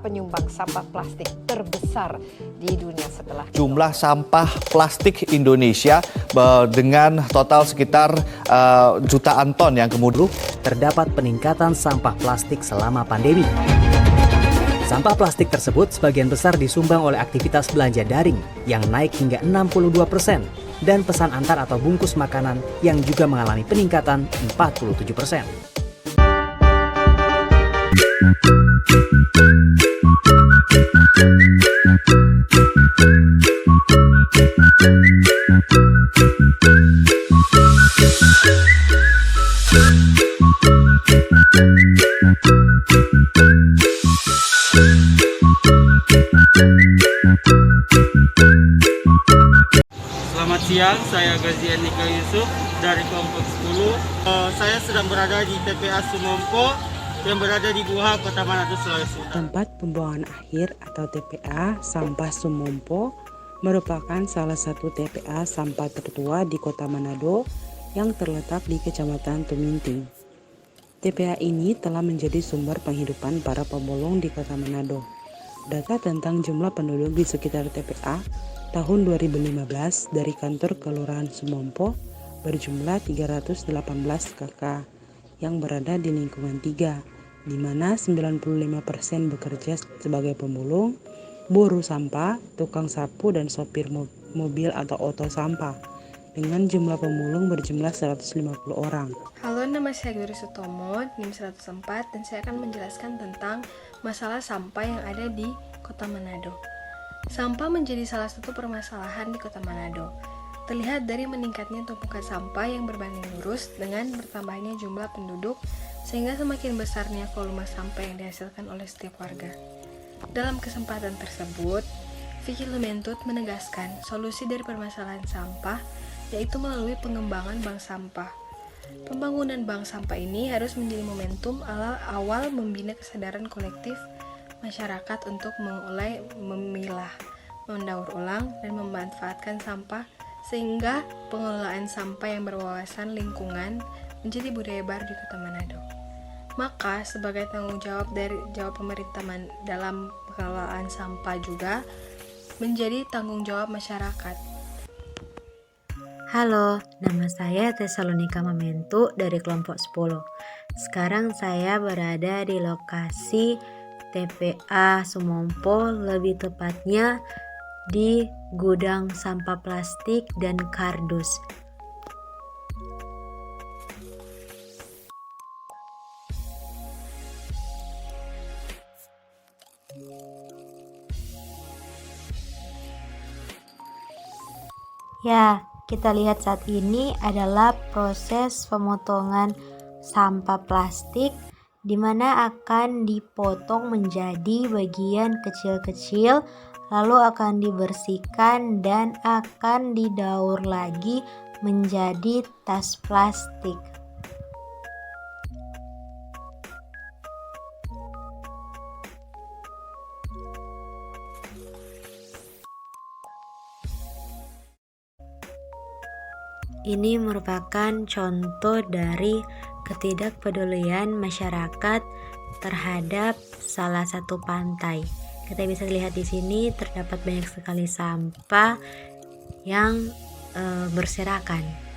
penyumbang sampah plastik terbesar di dunia setelah jumlah sampah plastik Indonesia dengan total sekitar jutaan ton yang kemudian terdapat peningkatan sampah plastik selama pandemi. Sampah plastik tersebut sebagian besar disumbang oleh aktivitas belanja daring yang naik hingga 62% dan pesan antar atau bungkus makanan yang juga mengalami peningkatan 47%. Selamat siang, saya Gazi Andika Yusuf dari kelompok 10. Saya sedang berada di TPA Sumompo yang berada di Buha, Kota Manado, Sulawesi Utara. Tempat pembuangan akhir atau TPA Sampah Sumompo merupakan salah satu TPA sampah tertua di Kota Manado yang terletak di Kecamatan Tuminting. TPA ini telah menjadi sumber penghidupan para pemulung di Kota Manado. Data tentang jumlah penduduk di sekitar TPA tahun 2015 dari kantor Kelurahan Sumompo berjumlah 318 KK yang berada di lingkungan 3, di mana 95% bekerja sebagai pemulung, buruh sampah, tukang sapu, dan sopir mobil atau oto sampah, dengan jumlah pemulung berjumlah 150 orang. Halo, nama saya Guru Sutomo, NIM 104, dan saya akan menjelaskan tentang masalah sampah yang ada di Kota Manado. Sampah menjadi salah satu permasalahan di Kota Manado. Terlihat dari meningkatnya tumpukan sampah yang berbanding lurus dengan bertambahnya jumlah penduduk, sehingga semakin besarnya volume sampah yang dihasilkan oleh setiap warga. Dalam kesempatan tersebut, Vicky Lumentut menegaskan solusi dari permasalahan sampah yaitu melalui pengembangan bank sampah. Pembangunan bank sampah ini harus menjadi momentum awal membina kesadaran kolektif masyarakat untuk memulai memilah, mendaur ulang, dan memanfaatkan sampah sehingga pengelolaan sampah yang berwawasan lingkungan menjadi budaya baru di Kota Manado. Maka sebagai tanggung jawab pemerintah dalam pengelolaan sampah juga menjadi tanggung jawab masyarakat. Halo, nama saya Tesalonika Mamentu dari kelompok 10. Sekarang saya berada di lokasi TPA Sumompo, lebih tepatnya di gudang sampah plastik dan kardus. Ya, kita lihat saat ini adalah proses pemotongan sampah plastik di mana akan dipotong menjadi bagian kecil-kecil, lalu akan dibersihkan dan akan didaur lagi menjadi tas plastik. Ini merupakan contoh dari ketidakpedulian masyarakat terhadap salah satu pantai. Kita bisa lihat di sini terdapat banyak sekali sampah yang berserakan.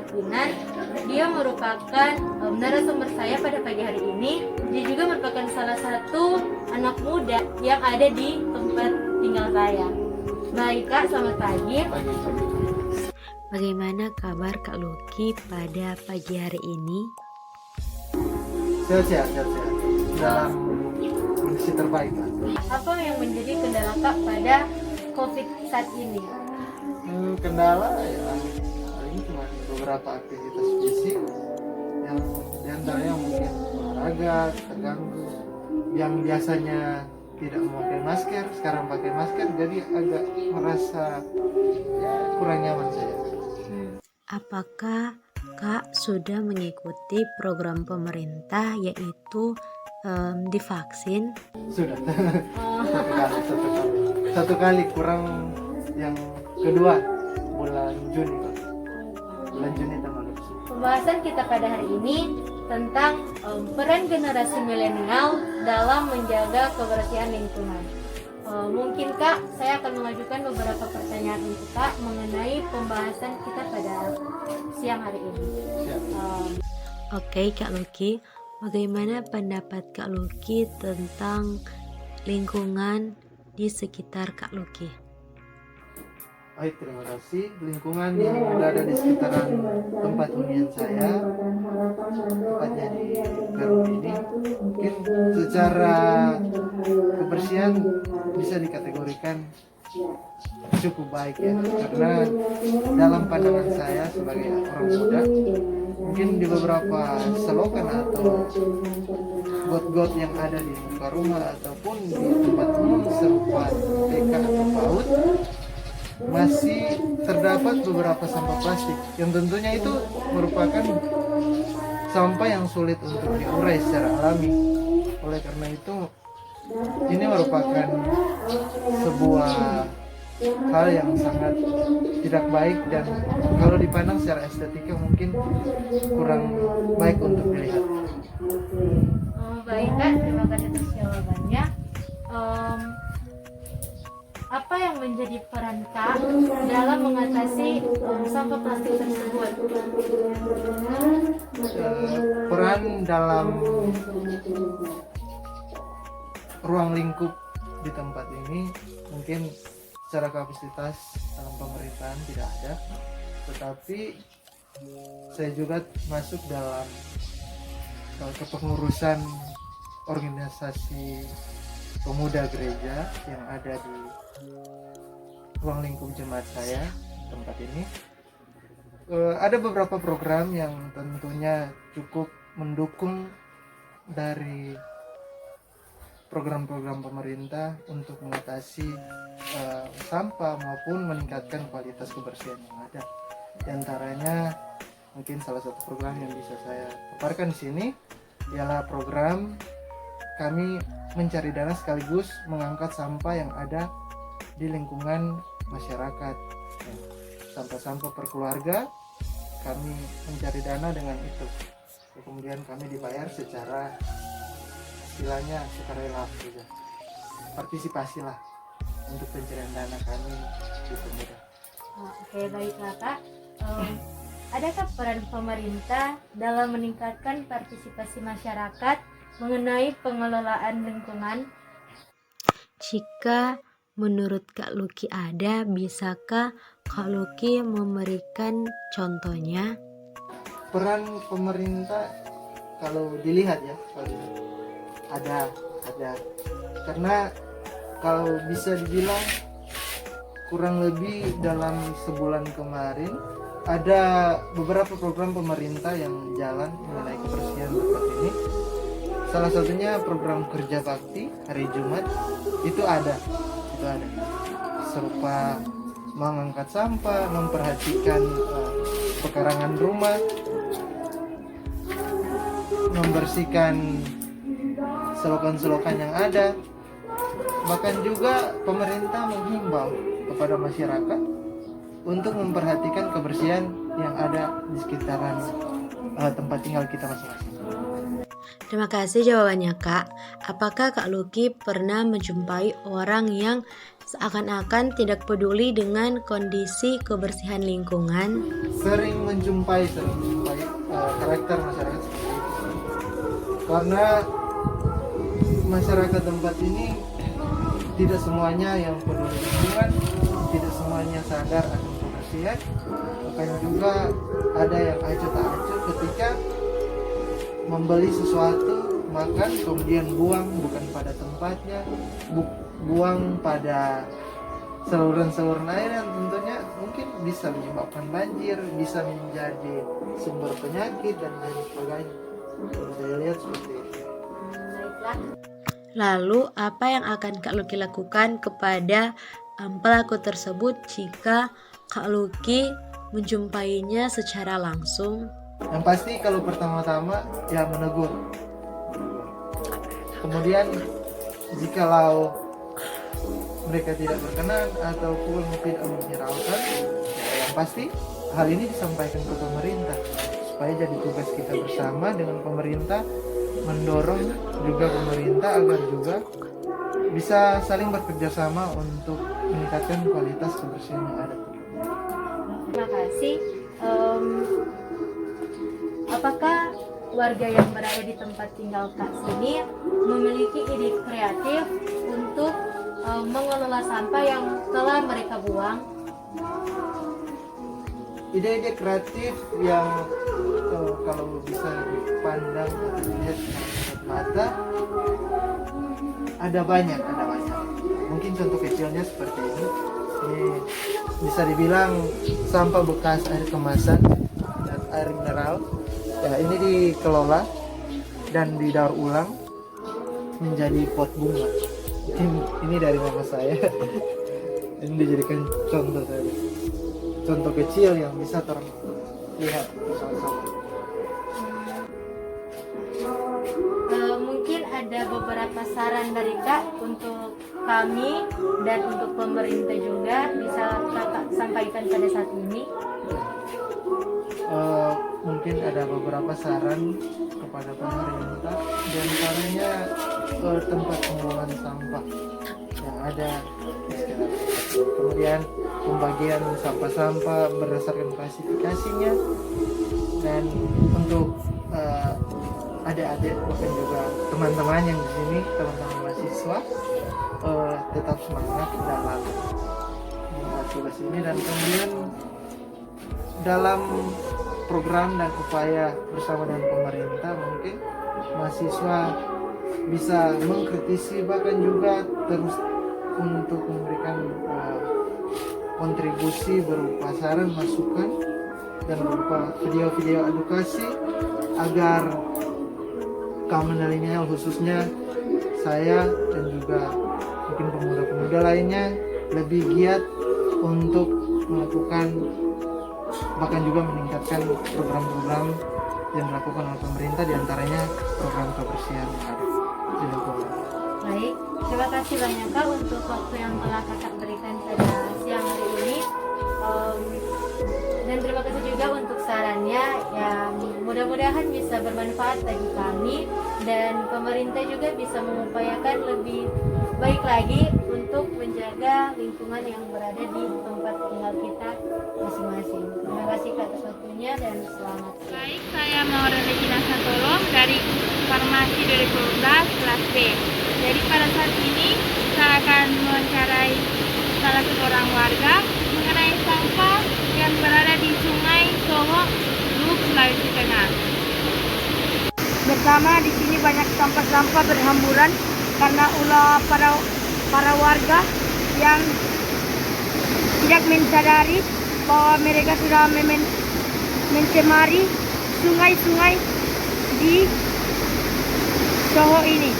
Kinan. Dia merupakan narasumber saya pada pagi hari ini. Dia juga merupakan salah satu anak muda yang ada di tempat tinggal saya. Baik Kak, selamat pagi. Bagaimana kabar Kak Luki pada pagi hari ini? Sehat. Dalam kondisi terbaik, Pak. Apa yang menjadi kendala Kak pada COVID saat ini? Kendala ya paling cuma beberapa aktivitas fisik yang diantaranya mungkin olahraga terganggu, yang biasanya tidak memakai masker sekarang pakai masker, jadi agak merasa ya kurang nyaman saya. Apakah Kak sudah mengikuti program pemerintah yaitu divaksin? Sudah satu kali kurang, yang kedua bulan Juni tanggal 20. Pembahasan kita pada hari ini tentang peran generasi milenial dalam menjaga kebersihan lingkungan. Mungkin Kak, saya akan mengajukan beberapa pertanyaan untuk Kak mengenai pembahasan kita pada siang hari ini. Oke Kak Luki, bagaimana pendapat Kak Luki tentang lingkungan di sekitar Kak Luki? Baik, terima kasih. Lingkungan yang berada di sekitaran tempat hunian saya, tepatnya di Garut ini, mungkin secara kebersihan bisa dikategorikan cukup baik ya, karena dalam pandangan saya sebagai orang muda, mungkin di beberapa selokan atau got-got yang ada di muka rumah ataupun di tempat umum serupa TK atau PAUD masih terdapat beberapa sampah plastik yang tentunya itu merupakan sampah yang sulit untuk diurai secara alami. Oleh karena itu ini merupakan sebuah hal yang sangat tidak baik, dan kalau dipandang secara estetika mungkin kurang baik untuk dilihat. Baik Kak, terima kasih atas jawabannya. Apa yang menjadi peran Kak dalam mengatasi sampah plastik tersebut? Peran dalam ruang lingkup di tempat ini mungkin secara kapasitas dalam pemerintahan tidak ada, tetapi saya juga masuk dalam kepengurusan organisasi pemuda gereja yang ada di ruang lingkup jemaat saya tempat ini. Ada beberapa program yang tentunya cukup mendukung dari program-program pemerintah untuk mengatasi sampah maupun meningkatkan kualitas kebersihan yang ada. Di antaranya mungkin salah satu program yang bisa saya paparkan di sini ialah program kami mencari dana sekaligus mengangkat sampah yang ada di lingkungan masyarakat. Sampah-sampah per keluarga kami mencari dana dengan itu. Kemudian kami dibayar secara istilahnya sukarela juga. Partisipasilah untuk pencarian dana kami di pemuda. Oke, baiklah Kak. Adakah peran pemerintah dalam meningkatkan partisipasi masyarakat mengenai pengelolaan lingkungan? Jika menurut Kak Luki ada, bisakah Kak Luki memberikan contohnya? Peran pemerintah kalau dilihat ya, ada karena kalau bisa dibilang kurang lebih dalam sebulan kemarin ada beberapa program pemerintah yang jalan mengenai kebersihan tempat ini. Salah satunya program kerja bakti hari Jumat itu ada serupa mengangkat sampah, memperhatikan pekarangan rumah, membersihkan selokan-selokan yang ada. Bahkan juga pemerintah menghimbau kepada masyarakat untuk memperhatikan kebersihan yang ada di sekitaran tempat tinggal kita masing-masing. Terima kasih jawabannya Kak. Apakah Kak Luki pernah menjumpai orang yang seakan-akan tidak peduli dengan kondisi kebersihan lingkungan. Sering menjumpai karakter masyarakat seperti itu. Karena masyarakat tempat ini tidak semuanya yang peduli lingkungan, tidak semuanya sadar akan kebersihan. Bahkan juga ada yang acuh tak acuh ketika membeli sesuatu, makan, kemudian buang bukan pada tempatnya, buang pada saluran-saluran air yang tentunya mungkin bisa menyebabkan banjir, bisa menjadi sumber penyakit dan lain sebagainya. Saya lihat seperti itu. Lalu apa yang akan Kak Luki lakukan kepada pelaku tersebut jika Kak Luki menjumpainya secara langsung? Yang pasti kalau pertama-tama ya menegur. Kemudian jikalau mereka tidak berkenan ataupun tidak menghiraukan, yang pasti hal ini disampaikan ke pemerintah supaya jadi tugas kita bersama dengan pemerintah, mendorong juga pemerintah agar juga bisa saling bekerja sama untuk meningkatkan kualitas kebersihan yang ada. Terima kasih. Apakah warga yang berada di tempat tinggal Kak sini memiliki ide kreatif untuk mengelola sampah yang telah mereka buang? Ide-ide kreatif yang kalau bisa dipandang atau dilihat dengan mata ada banyak. Mungkin contoh kecilnya seperti ini bisa dibilang sampah bekas air kemasan dan air mineral. Ya, ini dikelola dan didaur ulang menjadi pot bunga. Ini dari mama saya. Ini dijadikan contoh tadi. Contoh kecil yang bisa terlihat bersama-sama. Mungkin ada beberapa saran dari Kak untuk kami dan untuk pemerintah juga, bisa Kakak sampaikan pada saat ini. Mungkin ada beberapa saran kepada pemerintah, di antaranya tempat pembuangan sampah yang ada di sekitar. Kemudian pembagian sampah-sampah berdasarkan klasifikasinya, dan untuk adik-adik bahkan juga teman-teman yang di sini, teman-teman mahasiswa, tetap semangat dalam membuat tugas ini, dan kemudian dalam program dan upaya bersama dengan pemerintah mungkin mahasiswa bisa mengkritisi, bahkan juga terus untuk memberikan kontribusi berupa saran, masukan, dan berupa video-video edukasi agar kaum milenial khususnya saya dan juga mungkin pemuda-pemuda lainnya lebih giat untuk melakukan, bahkan juga meningkatkan program-program yang dilakukan oleh pemerintah, diantaranya program kebersihan yang ada di lingkungan. Baik, terima kasih banyak Kak untuk waktu yang telah Kakak berikan pada siang hari ini. Dan terima kasih juga untuk sarannya yang mudah-mudahan bisa bermanfaat bagi kami, dan pemerintah juga bisa mengupayakan lebih baik lagi untuk menjaga lingkungan yang berada di tempat tinggal kita masing-masing. Terima kasih Kak atas waktunya dan selamat. Baik, saya Maura Regina Santolong dari Farmasi 2012 kelas B. Jadi pada saat ini saya akan mewawancarai salah seorang warga mengenai sampah yang berada di Sungai Soho, Luhuk, Sulawesi Tengah. Pertama, di sini banyak sampah-sampah berhamburan karena ulah para warga yang tidak mensadari bahwa mereka sudah mencemari sungai-sungai di Soho ini.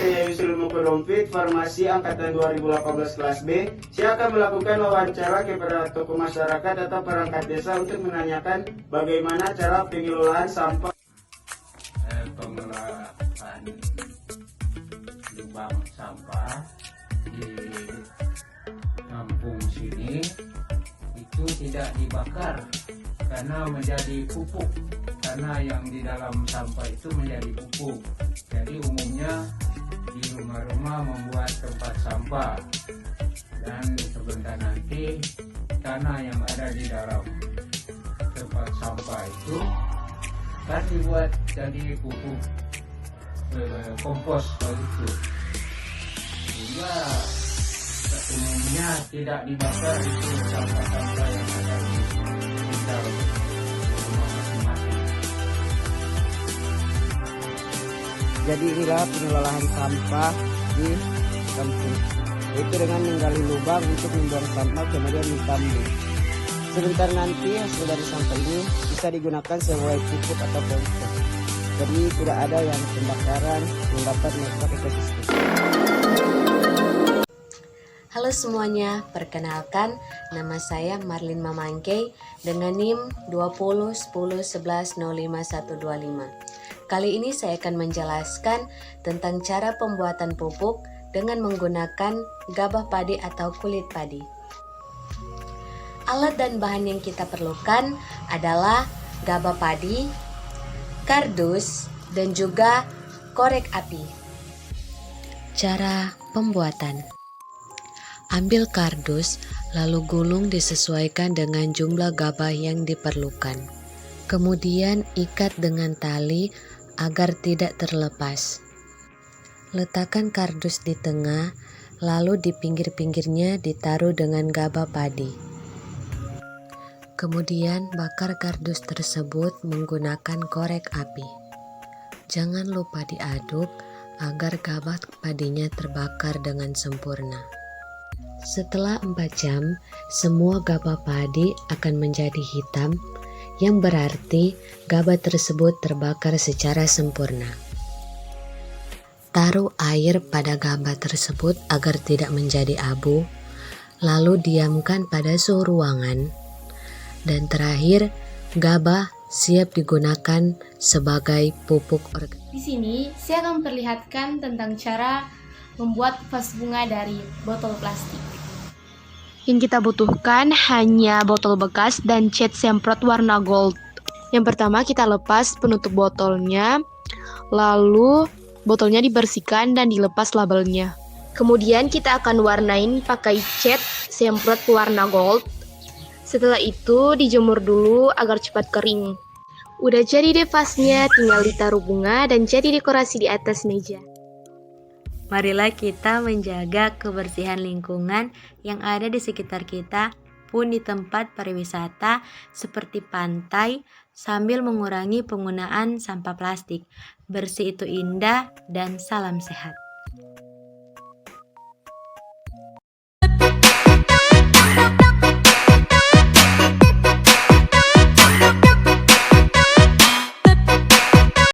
Saya Yusril Mukodompit, Farmasi Angkatan 2018 kelas B. Saya akan melakukan wawancara kepada tokoh masyarakat atau perangkat desa untuk menanyakan bagaimana cara pengelolaan sampah. Pengelolaan lubang sampah di kampung sini itu tidak dibakar karena menjadi pupuk karena yang di dalam sampah itu menjadi pupuk. Jadi umumnya di rumah-rumah membuat tempat sampah, dan sebentar nanti tanah yang ada di dalam tempat sampah itu kan dibuat jadi pupuk kompos begitu. Sehingga umumnya tidak dibakar itu sampah-sampah yang ada di sekitar rumah masing-masing. Jadi inilah pengelolaan sampah di kampung, yaitu dengan menggali lubang untuk membuang sampah kemudian ditambung. Sebentar nanti hasil dari sampah ini bisa digunakan sebagai pupuk atau kompos. Jadi tidak ada yang pembakaran yang dapat merusak ekosistem. Halo semuanya, perkenalkan nama saya Marlin Mamangkei dengan NIM 201011055125. Kali ini saya akan menjelaskan tentang cara pembuatan pupuk dengan menggunakan gabah padi atau kulit padi. Alat dan bahan yang kita perlukan adalah gabah padi, kardus, dan juga korek api. Cara pembuatan: ambil kardus, lalu gulung disesuaikan dengan jumlah gabah yang diperlukan. Kemudian ikat dengan tali agar tidak terlepas. Letakkan kardus di tengah, lalu di pinggir-pinggirnya ditaruh dengan gabah padi. Kemudian bakar kardus tersebut menggunakan korek api. Jangan lupa diaduk agar gabah padinya terbakar dengan sempurna. Setelah 4 jam, semua gabah padi akan menjadi hitam, yang berarti gabah tersebut terbakar secara sempurna. Taruh air pada gabah tersebut agar tidak menjadi abu, lalu diamkan pada suhu ruangan. Dan terakhir, gabah siap digunakan sebagai pupuk organik. Di sini, saya akan memperlihatkan tentang cara membuat vas bunga dari botol plastik. Yang kita butuhkan hanya botol bekas dan cat semprot warna gold. Yang pertama kita lepas penutup botolnya, lalu botolnya dibersihkan dan dilepas labelnya. Kemudian kita akan warnain pakai cat semprot warna gold. Setelah itu dijemur dulu agar cepat kering. Udah jadi deh vasnya, tinggal ditaruh bunga dan jadi dekorasi di atas meja. Marilah kita menjaga kebersihan lingkungan yang ada di sekitar kita pun di tempat pariwisata seperti pantai sambil mengurangi penggunaan sampah plastik. Bersih itu indah dan salam sehat.